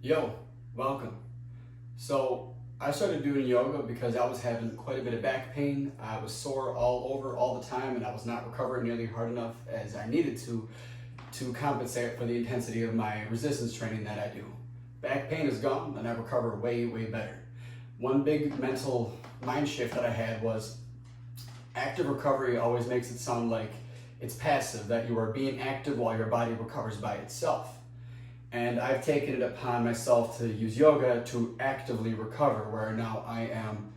Yo, welcome. So I started doing yoga because I was having quite a bit of back pain. I was sore all over all the time and I was not recovering nearly hard enough as I needed to compensate for the intensity of my resistance training that I do. Back pain is gone and I recover way, way better. One big mental mind shift that I had was active recovery always makes it sound like it's passive, that you are being active while your body recovers by itself. And I've taken it upon myself to use yoga to actively recover, where now I am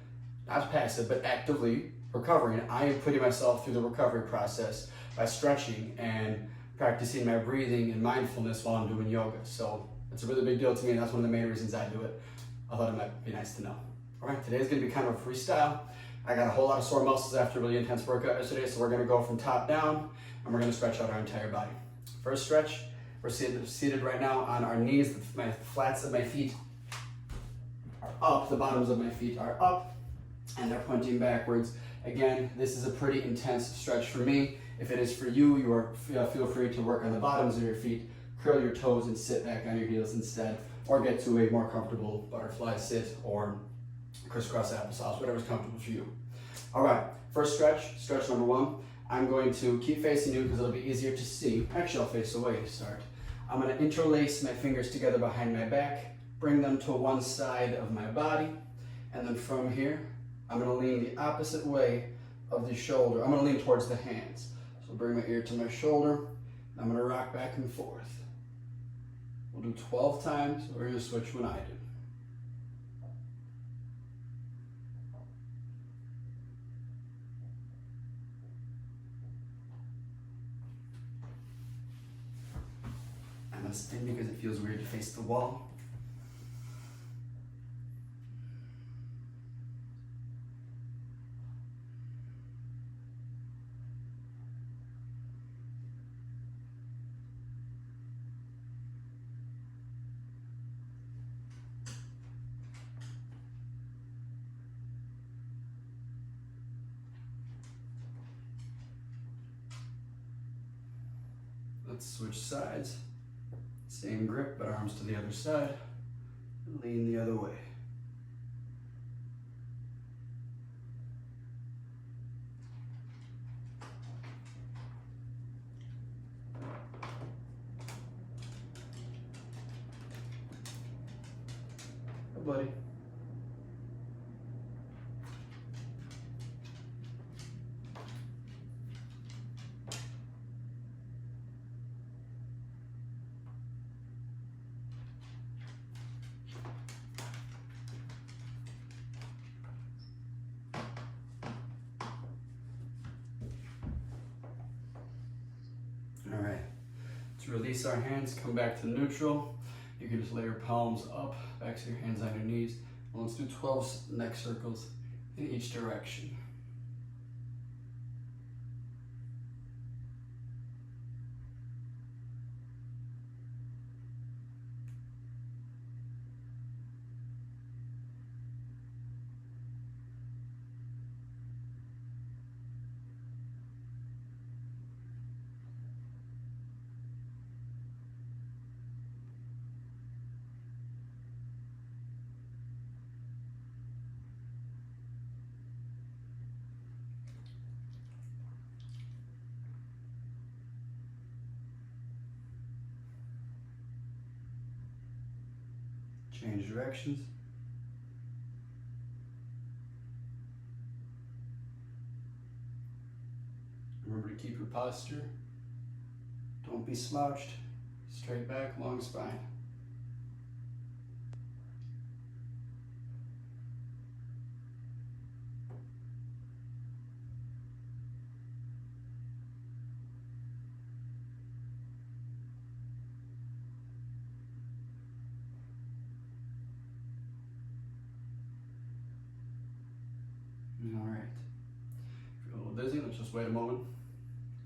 not passive, but actively recovering. I am putting myself through the recovery process by stretching and practicing my breathing and mindfulness while I'm doing yoga. So it's a really big deal to me, and that's one of the main reasons I do it. I thought it might be nice to know. All right, today's gonna be kind of a freestyle. I got a whole lot of sore muscles after a really intense workout yesterday, so we're gonna go from top down, and we're gonna stretch out our entire body. First stretch, we're seated right now on our knees. My flats of my feet are up, the bottoms of my feet are up, and they're pointing backwards. Again, this is a pretty intense stretch for me. If it is for you, feel free to work on the bottoms of your feet, curl your toes and sit back on your heels instead, or get to a more comfortable butterfly sit or crisscross applesauce, whatever's comfortable for you. All right, first stretch number one. I'm going to keep facing you because it'll be easier to see. Actually, I'll face away to start. I'm going to interlace my fingers together behind my back, bring them to one side of my body, and then from here, I'm going to lean the opposite way of the shoulder. I'm going to lean towards the hands. So bring my ear to my shoulder. I'm going to rock back and forth. We'll do 12 times. We're going to switch when I do. I'm going to spin because it feels weird to face the wall. Let's switch sides. Same grip, but arms to the other side. And lean the other way. Good, buddy. All right, to release our hands, come back to neutral. You can just lay your palms up, back to your hands on your knees. And let's do 12 neck circles in each direction. Change directions. Remember to keep your posture. Don't be slouched. Straight back, long spine. All right. If you're a little dizzy, let's just wait a moment.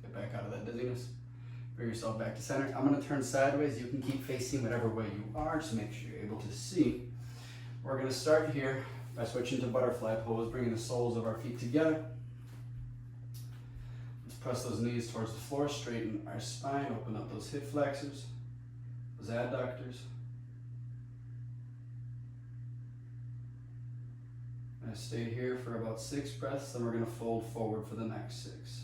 Get back out of that dizziness. Bring yourself back to center. I'm going to turn sideways. You can keep facing whatever way you are, just make sure you're able to see. We're going to start here by switching to butterfly pose, bringing the soles of our feet together. Let's press those knees towards the floor, straighten our spine, open up those hip flexors, those adductors. I stayed here for about 6 breaths, then we're going to fold forward for the next 6.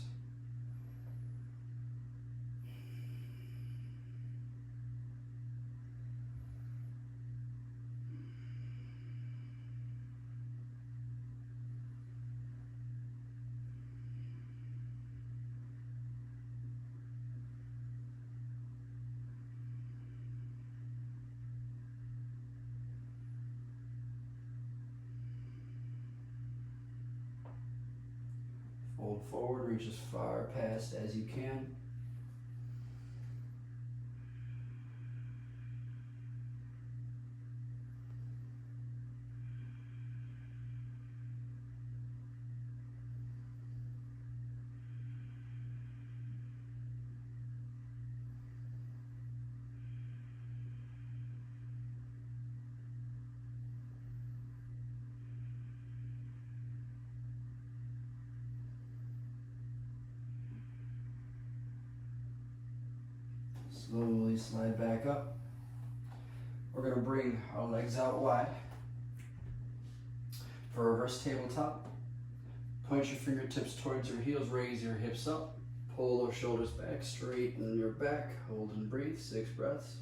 Fold forward, reach as far past as you can. Slowly slide back up. We're going to bring our legs out wide for a reverse tabletop. Point your fingertips towards your heels, raise your hips up, pull those shoulders back, straighten your back, hold and breathe, 6 breaths.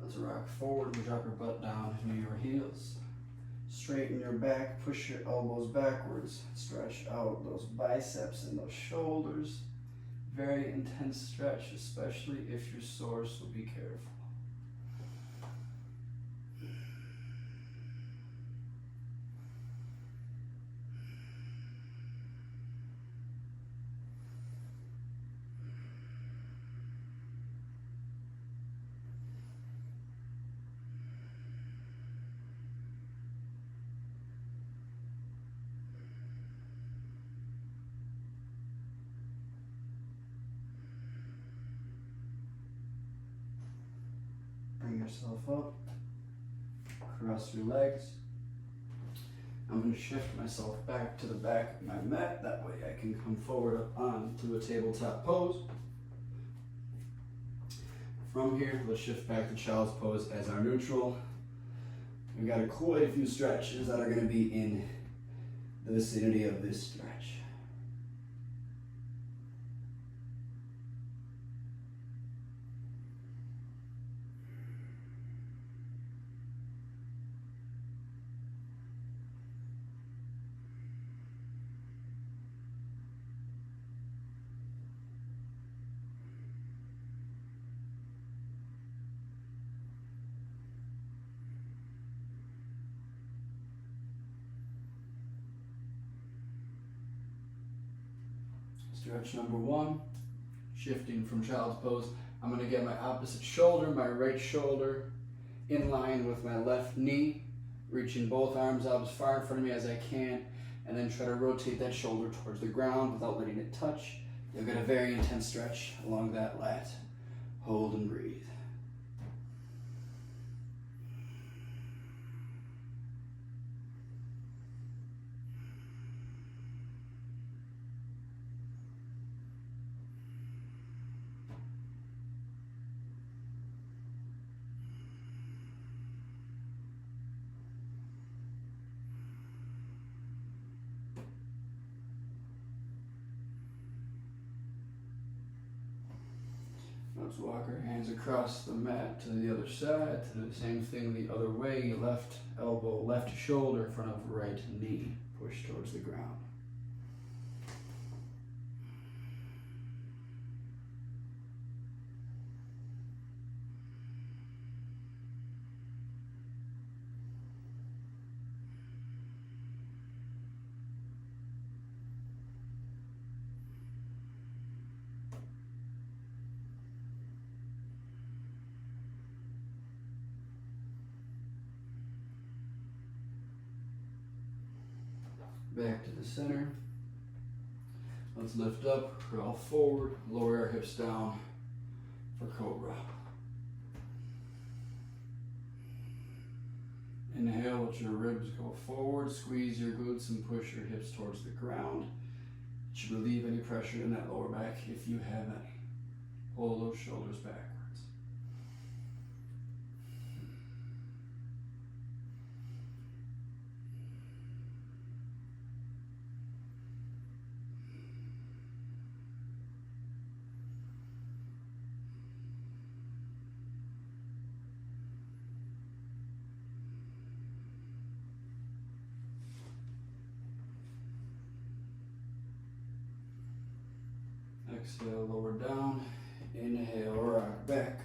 Let's rock forward, drop your butt down into your heels. Straighten your back, push your elbows backwards, stretch out those biceps and those shoulders. Very intense stretch, especially if you're sore, so be careful. Bring yourself up, cross your legs. I'm going to shift myself back to the back of my mat, that way I can come forward up onto a tabletop pose. From here, let's shift back to child's pose as our neutral. We've got quite a few stretches that are going to be in the vicinity of this stretch. Stretch number 1, shifting from child's pose. I'm going to get my opposite shoulder, my right shoulder, in line with my left knee, reaching both arms out as far in front of me as I can, and then try to rotate that shoulder towards the ground without letting it touch. You'll get a very intense stretch along that lat. Hold and breathe. Let's walk our hands across the mat to the other side, to do the same thing the other way. Left elbow, left shoulder in front of right knee. Push towards the ground. Back to the center. Let's lift up, crawl forward, lower our hips down for cobra. Inhale, let your ribs go forward, squeeze your glutes and push your hips towards the ground. It should relieve any pressure in that lower back if you have any. Pull those shoulders backwards. Exhale, lower down. Inhale, rock back.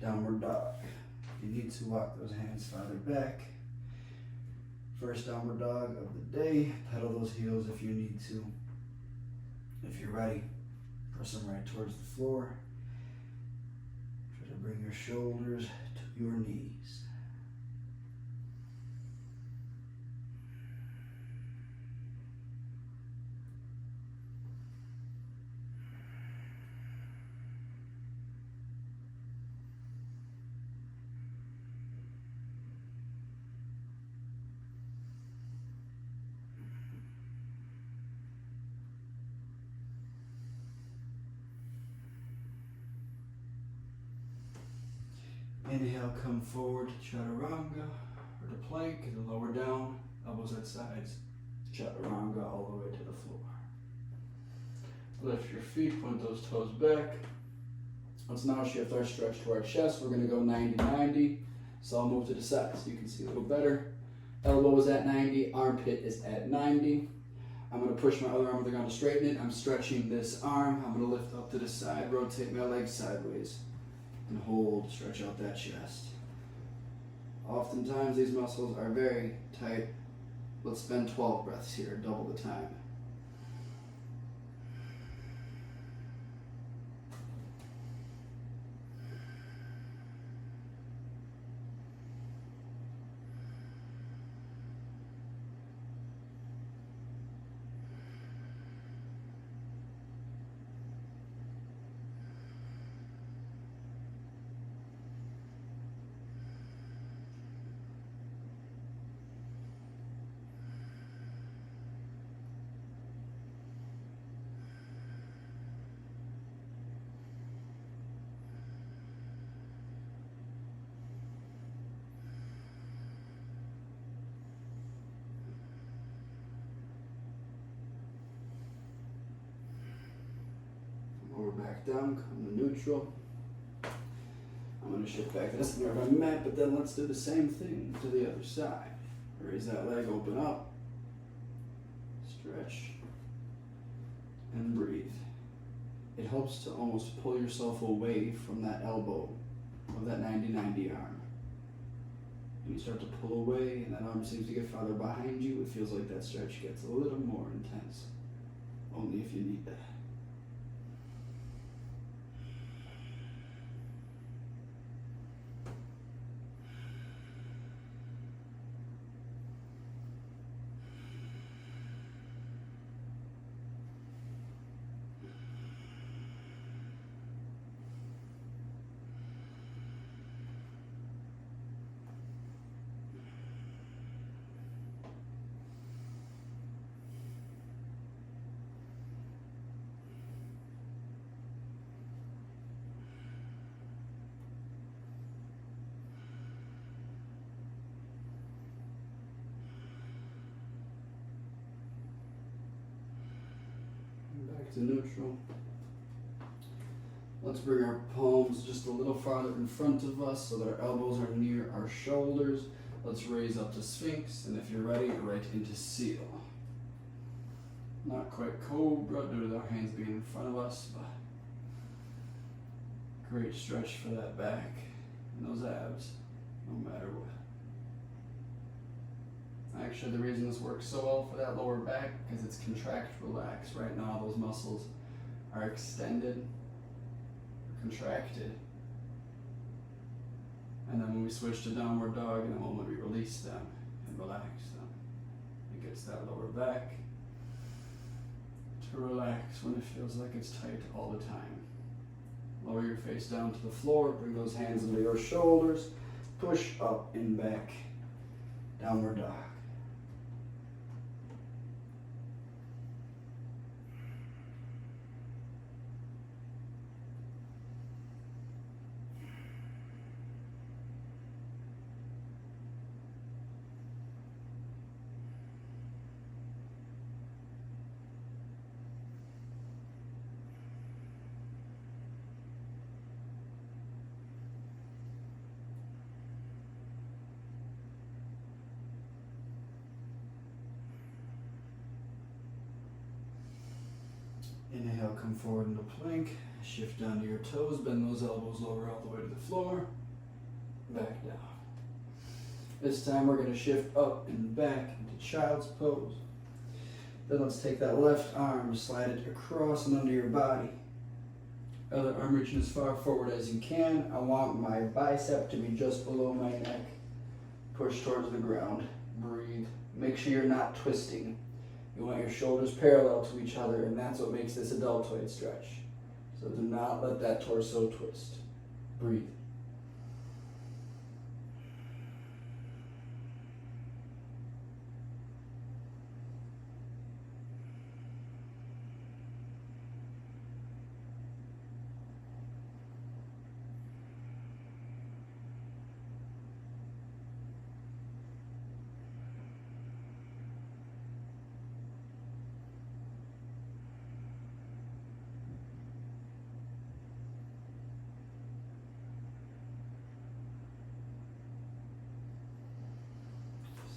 Downward dog. You need to walk those hands farther back. First downward dog of the day. Pedal those heels if you need to. If you're ready, press them right towards the floor. Try to bring your shoulders to your knees. Inhale, come forward, chaturanga, or to plank, and then lower down, elbows at sides, chaturanga all the way to the floor. Lift your feet, point those toes back. Let's now shift our stretch to our chest. We're gonna go 90-90, so I'll move to the side so you can see a little better. Elbow is at 90, armpit is at 90. I'm gonna push my other arm to the ground to straighten it. I'm stretching this arm. I'm gonna lift up to the side, rotate my legs sideways. And hold, stretch out that chest. Oftentimes these muscles are very tight. Let's spend 12 breaths here, double the time. Lower back down, come to neutral. I'm going to shift back to this where I'm at, but then let's do the same thing to the other side. Raise that leg, open up, stretch, and breathe. It helps to almost pull yourself away from that elbow of that 90-90 arm. When you start to pull away and that arm seems to get farther behind you, it feels like that stretch gets a little more intense. Only if you need that. Back to neutral. Let's bring our palms just a little farther in front of us so that our elbows are near our shoulders. Let's raise up to Sphinx, and if you're ready, right into Seal. Not quite Cobra due to our hands being in front of us, but great stretch for that back and those abs, no matter what. Actually, the reason this works so well for that lower back because it's contract, relax. Right now, those muscles are extended, or contracted. And then when we switch to downward dog, in the moment we release them and relax them. It gets that lower back to relax when it feels like it's tight all the time. Lower your face down to the floor, bring those hands into your shoulders, push up and back, downward dog. Inhale, come forward into plank. Shift down to your toes, bend those elbows lower all the way to the floor. Back down. This time we're going to shift up and back into child's pose. Then let's take that left arm, slide it across and under your body. Other arm reaching as far forward as you can. I want my bicep to be just below my neck. Push towards the ground. Breathe. Make sure you're not twisting. You want your shoulders parallel to each other, and that's what makes this a deltoid stretch. So do not let that torso twist. Breathe.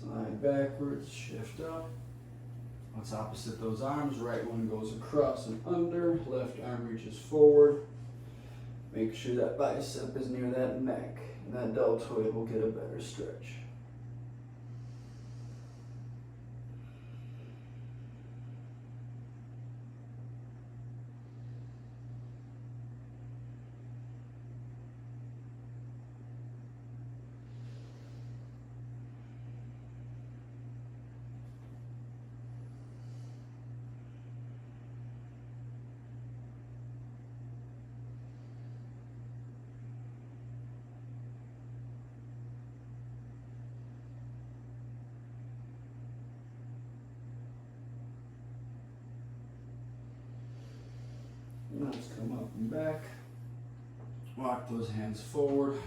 Slide backwards, shift up. Let's opposite those arms. Right one goes across and under. Left arm reaches forward. Make sure that bicep is near that neck, and that deltoid will get a better stretch. Let's come up and back. Walk those hands forward,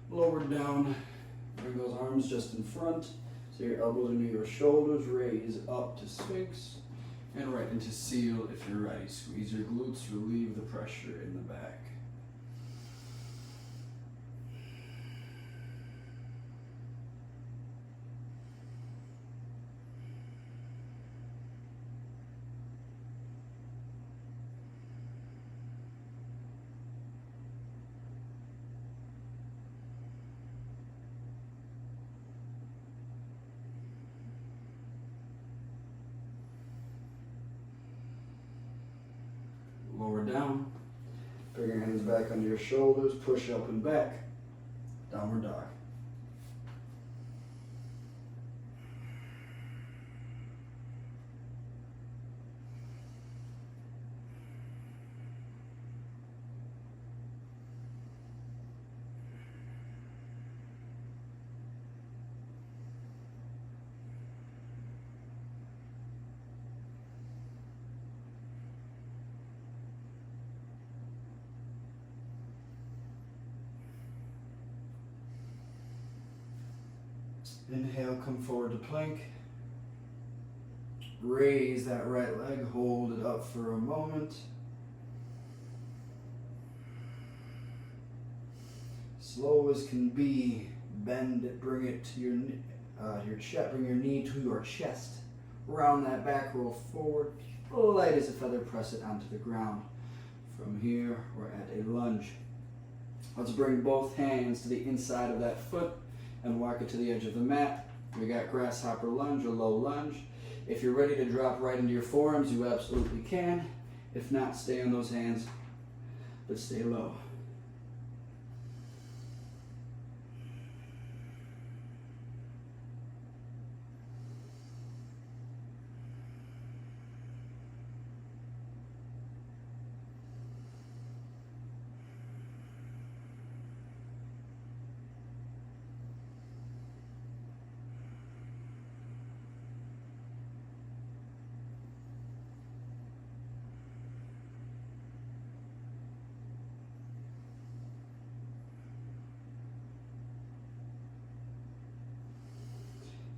lower down. Bring those arms just in front. So your elbows into your shoulders. Raise up to Sphinx and right into Seal if you're ready. Squeeze your glutes, relieve the pressure in the back. Lower down. Bring your hands back under your shoulders. Push up and back. Downward dog. Inhale, come forward to plank. Raise that right leg, hold it up for a moment. Slow as can be, bend it, bring it to your chest, bring your knee to your chest. Round that back, roll forward. Light as a feather, press it onto the ground. From here, we're at a lunge. Let's bring both hands to the inside of that foot and walk it to the edge of the mat. We got grasshopper lunge or low lunge. If you're ready to drop right into your forearms, you absolutely can. If not, stay on those hands, but stay low.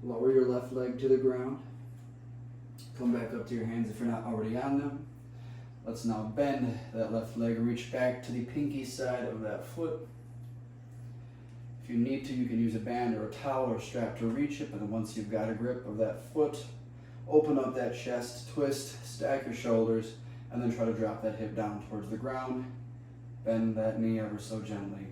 Lower your left leg to the ground. Come back up to your hands if you're not already on them. Let's now bend that left leg, reach back to the pinky side of that foot. If you need to, you can use a band or a towel or strap to reach it, but then once you've got a grip of that foot, open up that chest, twist, stack your shoulders, and then try to drop that hip down towards the ground. Bend that knee ever so gently.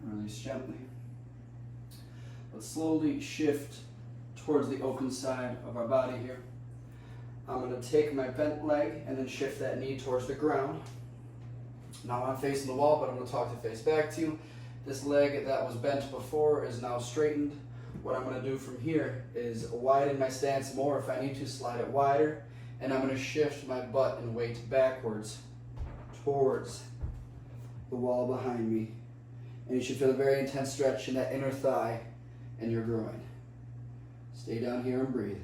Release gently. Let's slowly shift towards the open side of our body here. I'm going to take my bent leg and then shift that knee towards the ground. Now I'm facing the wall, but I'm going to talk to face back to you. This leg that was bent before is now straightened. What I'm going to do from here is widen my stance more. If I need to, slide it wider. And I'm going to shift my butt and weight backwards towards the wall behind me. And you should feel a very intense stretch in that inner thigh and your groin. Stay down here and breathe.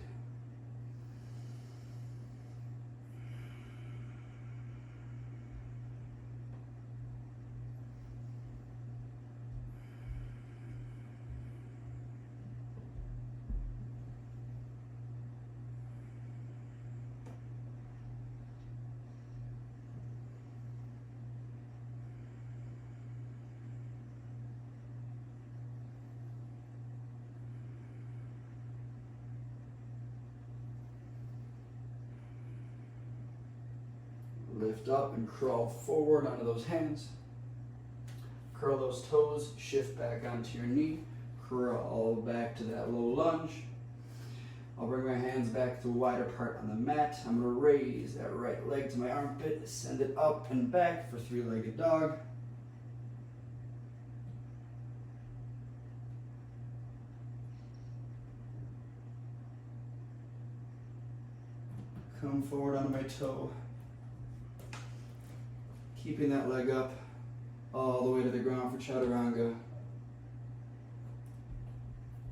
Lift up and crawl forward onto those hands. Curl those toes, shift back onto your knee, crawl back to that low lunge. I'll bring my hands back to the wider part on the mat. I'm going to raise that right leg to my armpit, send it up and back for three-legged dog. Come forward onto my toe. Keeping that leg up all the way to the ground for chaturanga.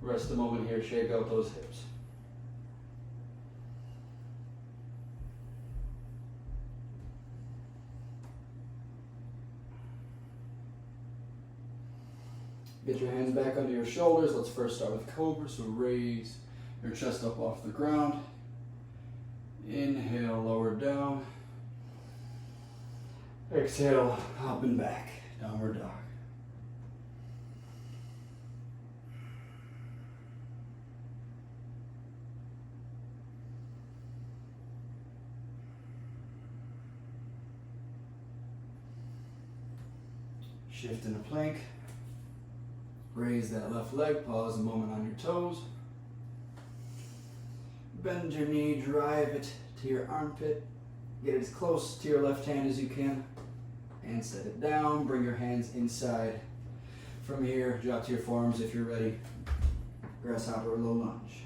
Rest a moment here, shake out those hips. Get your hands back under your shoulders. Let's first start with cobra. So raise your chest up off the ground. Inhale, lower down. Exhale, up and back, downward dog. Shift into plank. Raise that left leg, pause a moment on your toes. Bend your knee, drive it to your armpit. Get as close to your left hand as you can. And set it down, bring your hands inside. From here, drop to your forearms if you're ready. Grasshopper or low lunge.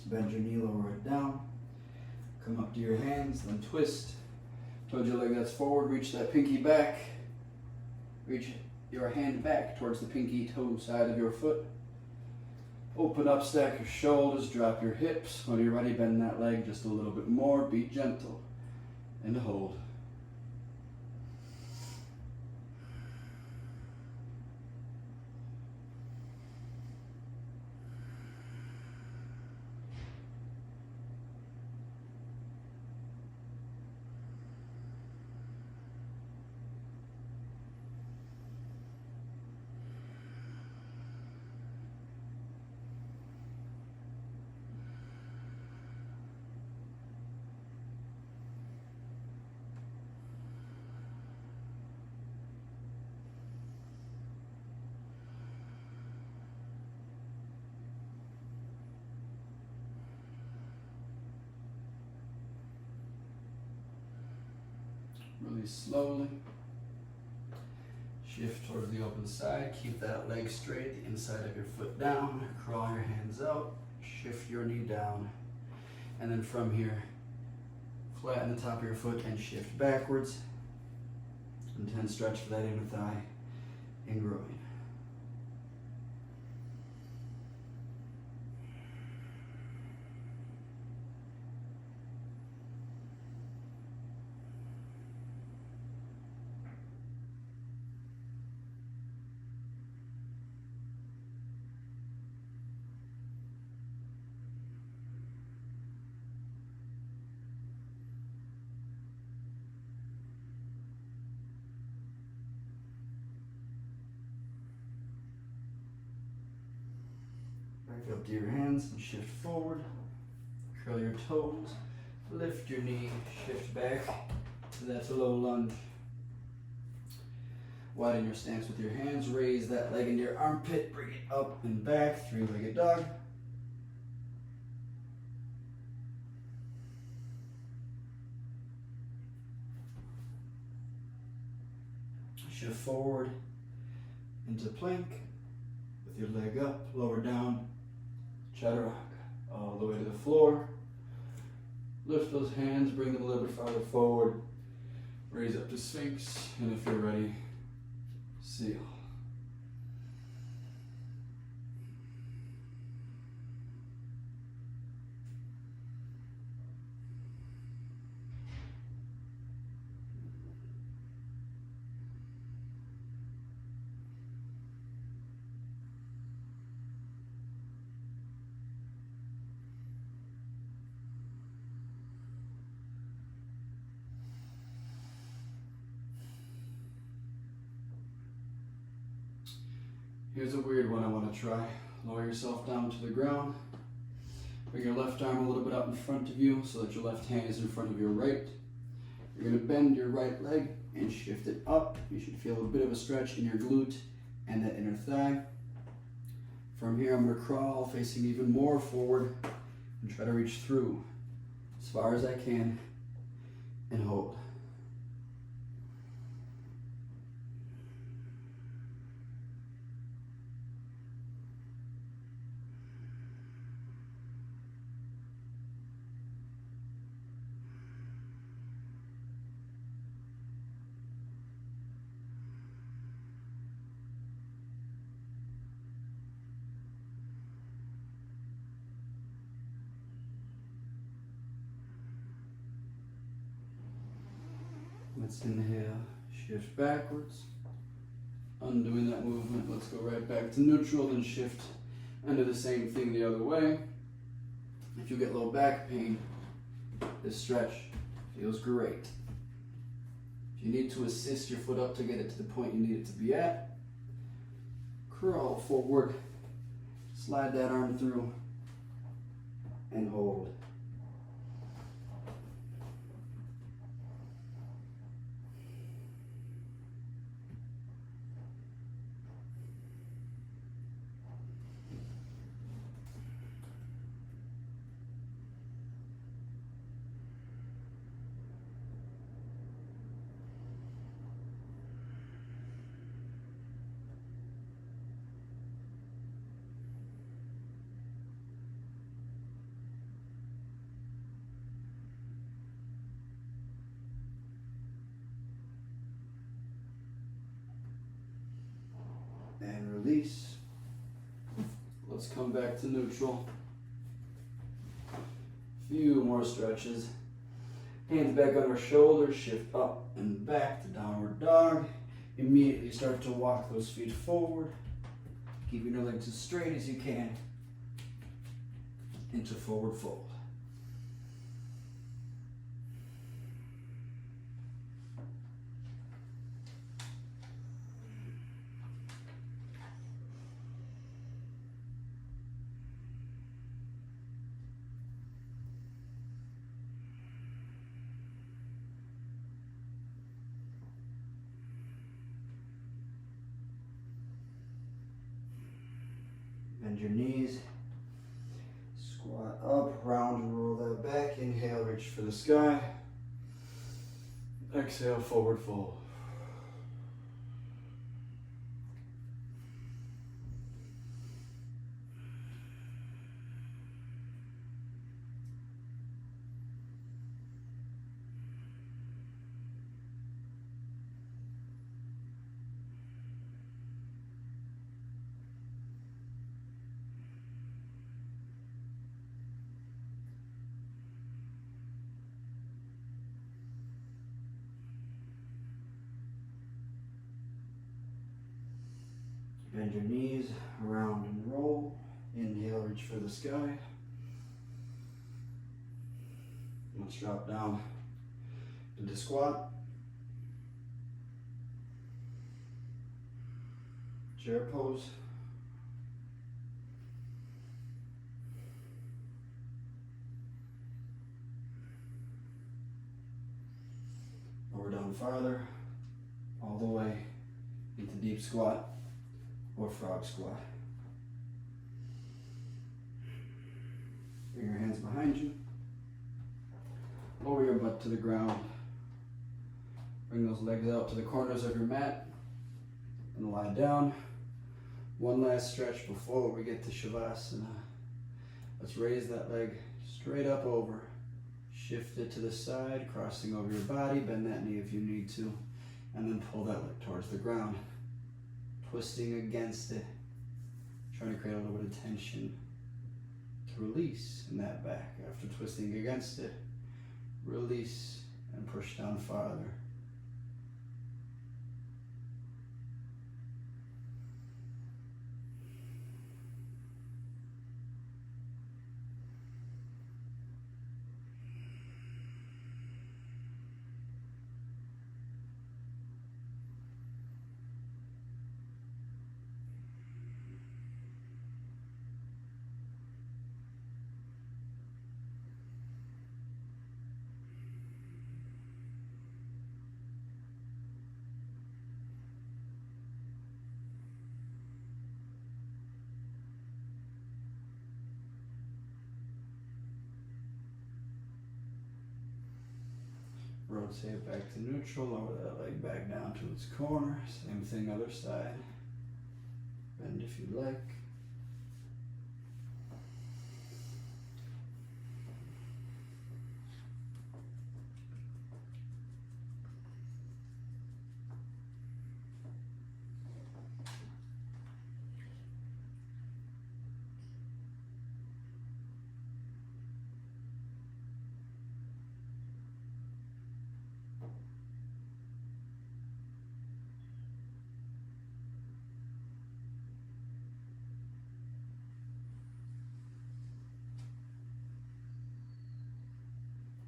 Bend your knee, lower it down. Come up to your hands, then twist. Towards your leg that's forward, reach that pinky back. Reach your hand back towards the pinky toe side of your foot. Open up, stack your shoulders, drop your hips. When you're ready, bend that leg just a little bit more. Be gentle and hold. Release slowly. Shift towards the open side. Keep that leg straight, the inside of your foot down. Crawl your hands out. Shift your knee down. And then from here, flatten the top of your foot and shift backwards. Intense stretch for that inner thigh and groin. Back up to your hands and shift forward. Curl your toes. Lift your knee. Shift back to that low lunge. Widen your stance with your hands. Raise that leg into your armpit. Bring it up and back. Three-legged dog. Shift forward into plank with your leg up, lower down, chaturanga, all the way to the floor. Lift those hands, bring them a little bit farther forward. Raise up to Sphinx, and if you're ready, seal. Here's a weird one I want to try. Lower yourself down to the ground. Bring your left arm a little bit out in front of you so that your left hand is in front of your right. You're going to bend your right leg and shift it up. You should feel a bit of a stretch in your glute and that inner thigh. From here, I'm going to crawl facing even more forward and try to reach through as far as I can and hold. Let's inhale, shift backwards, undoing that movement. Let's go right back to neutral, then shift and do the same thing the other way. If you get low back pain, this stretch feels great. If you need to assist your foot up to get it to the point you need it to be at, crawl forward, slide that arm through, and hold. And release. Let's come back to neutral. Few more stretches. Hands back on our shoulders, shift up and back to downward dog. Immediately start to walk those feet forward. Keeping your legs as straight as you can into forward fold. Bend your knees, squat up, round and roll that back. Inhale, reach for the sky. Exhale, forward fold. Bend your knees, round and roll. Inhale, reach for the sky. Let's drop down into squat. Chair pose. Lower down farther, all the way into deep squat or frog squat. Bring your hands behind you. Lower your butt to the ground. Bring those legs out to the corners of your mat and lie down. One last stretch before we get to Shavasana. Let's raise that leg straight up over. Shift it to the side, crossing over your body. Bend that knee if you need to. And then pull that leg towards the ground. Twisting against it. Trying to create a little bit of tension to release in that back. After twisting against it, release and push down farther. Rotate back to neutral, lower that leg back down to its corner. Same thing other side. Bend if you like.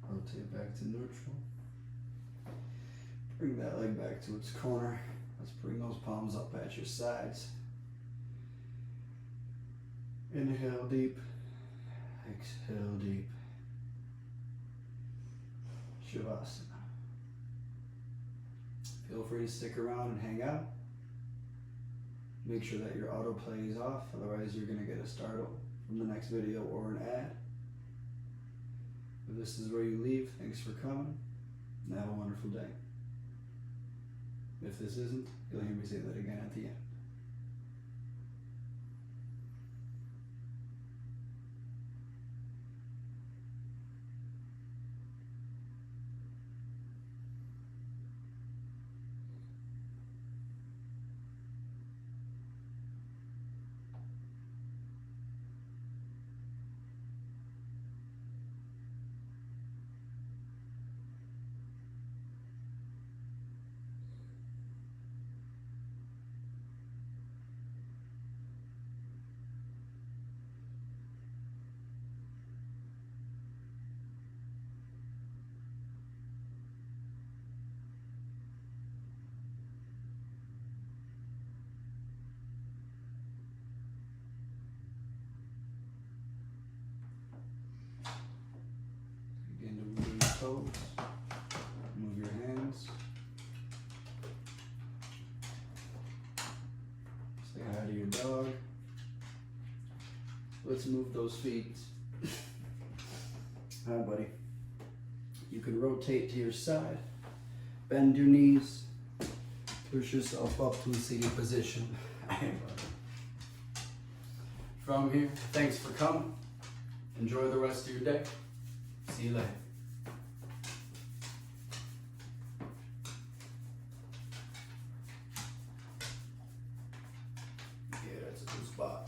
Rotate back to neutral. Bring that leg back to its corner. Let's bring those palms up at your sides. Inhale deep. Exhale deep. Shavasana. Feel free to stick around and hang out. Make sure that your autoplay is off, otherwise you're going to get a startle from the next video or an ad. If this is where you leave, thanks for coming, and have a wonderful day. If this isn't, you'll hear me say that again at the end. Toes, move your hands, say hi to your dog. Let's move those feet. Hi buddy. You can rotate to your side Bend your knees. Push yourself up to a seated position. From here, thanks for coming. Enjoy the rest of your day. See you later. Yeah, that's a good spot.